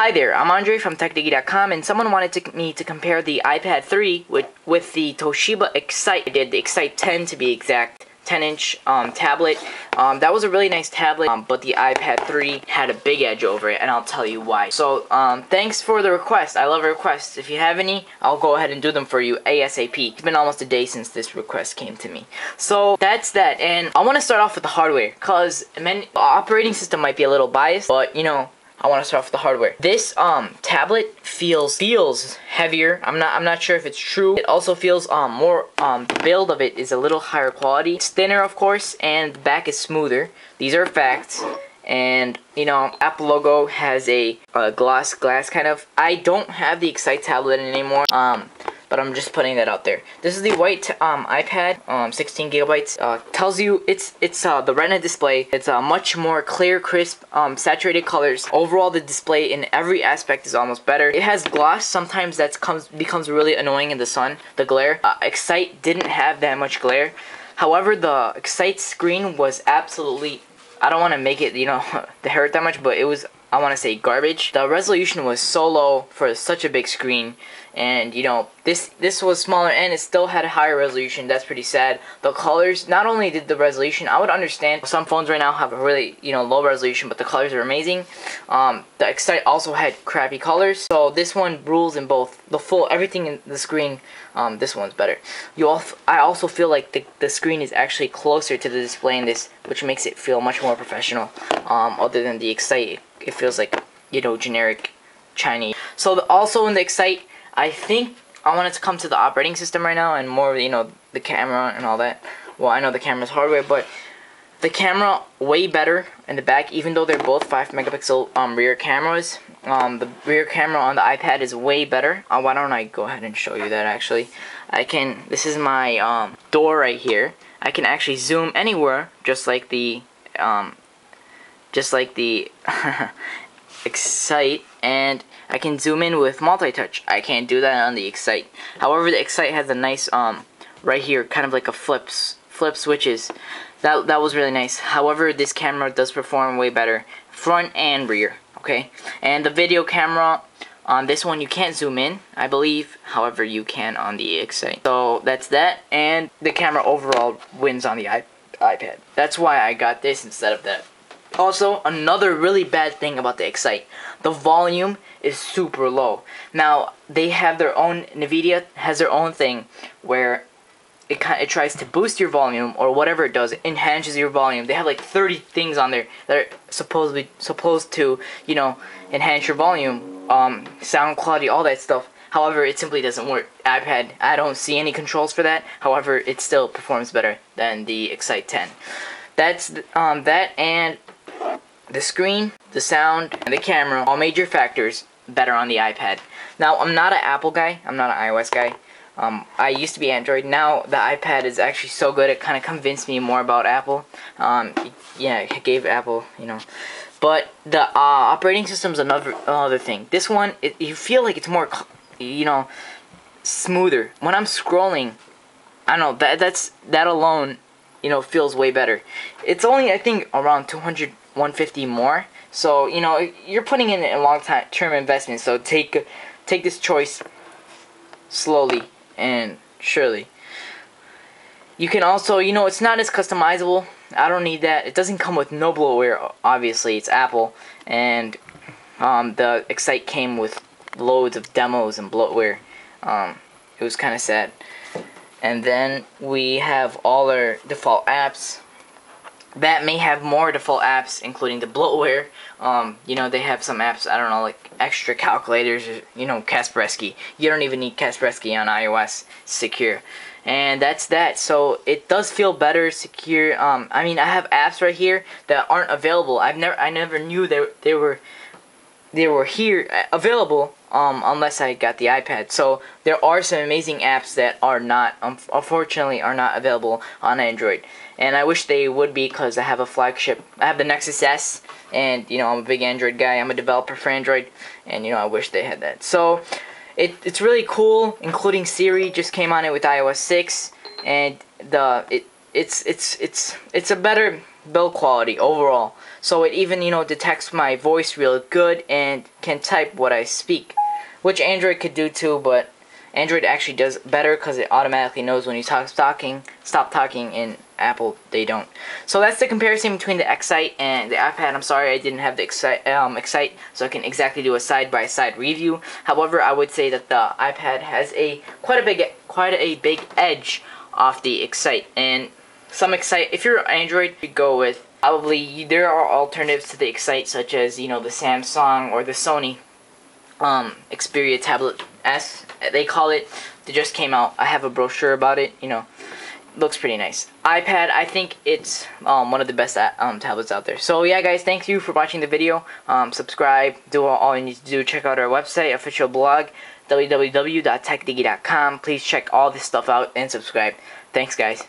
Hi there, I'm Andre from TechDiggy.com, and someone wanted me to compare the iPad 3 with the Toshiba eXcite. I did the eXcite 10 to be exact, 10-inch tablet. That was a really nice tablet, but the iPad 3 had a big edge over it, and I'll tell you why. So, thanks for the request. I love requests. If you have any, I'll go ahead and do them for you ASAP. It's been almost a day since this request came to me. So, that's that, and I want to start off with the hardware, because the operating system might be a little biased, but, you know, I want to start off with the hardware. This tablet feels heavier. I'm not sure if it's true. It also feels more the build of it is a little higher quality. It's thinner, of course, and the back is smoother. These are facts. And you know, Apple logo has a glass kind of. I don't have the eXcite tablet anymore. But I'm just putting that out there. This is the white iPad, 16 gigabytes. Tells you it's the Retina display. It's a much more clear, crisp, saturated colors. Overall, the display in every aspect is almost better. It has gloss. Sometimes that becomes really annoying in the sun. The glare. eXcite didn't have that much glare. However, the eXcite screen was absolutely. I don't want to make it, you know, to hurt that much, but it was. I want to say garbage. The resolution was so low for such a big screen, and you know, this was smaller and it still had a higher resolution. That's pretty sad. The colors, not only did the resolution, I would understand some phones right now have a really, you know, low resolution, but the colors are amazing. The eXcite also had crappy colors, so this one rules in both the full everything in the screen. This one's better. I also feel like the screen is actually closer to the display in this, which makes it feel much more professional. Other than the eXcite, it feels like, you know, generic Chinese. So also in the eXcite, I think I want it to come to the operating system right now and more, you know, the camera and all that. Well, I know the camera's hardware, but the camera way better in the back, even though they're both 5 megapixel rear cameras. The rear camera on the iPad is way better. Why don't I go ahead and show you that actually? This is my door right here. I can actually zoom anywhere, just like the eXcite, and I can zoom in with multi-touch. I can't do that on the eXcite. However, the eXcite has a nice right here, kind of like a flip switches. That was really nice. However, this camera does perform way better, front and rear. Okay, and the video camera on this one you can't zoom in, I believe. However, you can on the eXcite. So that's that, and the camera overall wins on the iPad. That's why I got this instead of that. Also, another really bad thing about the eXcite, the volume is super low. Now, they have their own, NVIDIA has their own thing where it tries to boost your volume, or whatever it does, it enhances your volume. They have like 30 things on there that are supposed to, you know, enhance your volume, sound quality, all that stuff. However, it simply doesn't work. iPad, I don't see any controls for that. However, it still performs better than the eXcite 10. That's that, and the screen, the sound, and the camera, all major factors better on the iPad. Now, I'm not an Apple guy. I'm not an iOS guy. I used to be Android. Now the iPad is actually so good, it kind of convinced me more about Apple. Yeah, it gave Apple, you know. But the operating system's another thing. This one, you feel like it's more, you know, smoother. When I'm scrolling, I don't know, that alone, you know, feels way better. It's only, I think, around 200, 150 more. So, you know, you're putting in a long-term investment. So take this choice slowly and surely. You can also, you know, it's not as customizable. I don't need that. It doesn't come with no bloatware, obviously. It's Apple, and the eXcite came with loads of demos and bloatware. It was kind of sad. And then we have all our default apps. That may have more default apps, including the bloatware. You know, they have some apps, I don't know, like extra calculators, or, you know, Kaspersky. You don't even need Kaspersky on iOS. Secure. And that's that. So it does feel better, secure. I mean, I have apps right here that aren't available. I never knew they were here available unless I got the iPad. So there are some amazing apps that are not, unfortunately, are not available on Android. And I wish they would be, because I have a flagship. I have the Nexus S, and you know, I'm a big Android guy. I'm a developer for Android, and you know, I wish they had that. So it's really cool, including Siri just came on it with iOS 6, and it's a better build quality overall. So it even, you know, detects my voice real good and can type what I speak, which Android could do too, but Android actually does better because it automatically knows when you stop talking, and Apple, they don't. So that's the comparison between the eXcite and the iPad. I'm sorry I didn't have the eXcite, so I can exactly do a side-by-side review. However, I would say that the iPad has quite a big edge off the eXcite. And some eXcite, if you're Android, you go with, probably there are alternatives to the eXcite, such as, you know, the Samsung or the Sony Xperia Tablet S, they call it. They just came out. I have a brochure about it. You know, looks pretty nice. iPad, I think it's one of the best tablets out there. So yeah, guys, thank you for watching the video. Subscribe. Do all you need to do. Check out our website, official blog, www.techdiggy.com. Please check all this stuff out and subscribe. Thanks, guys.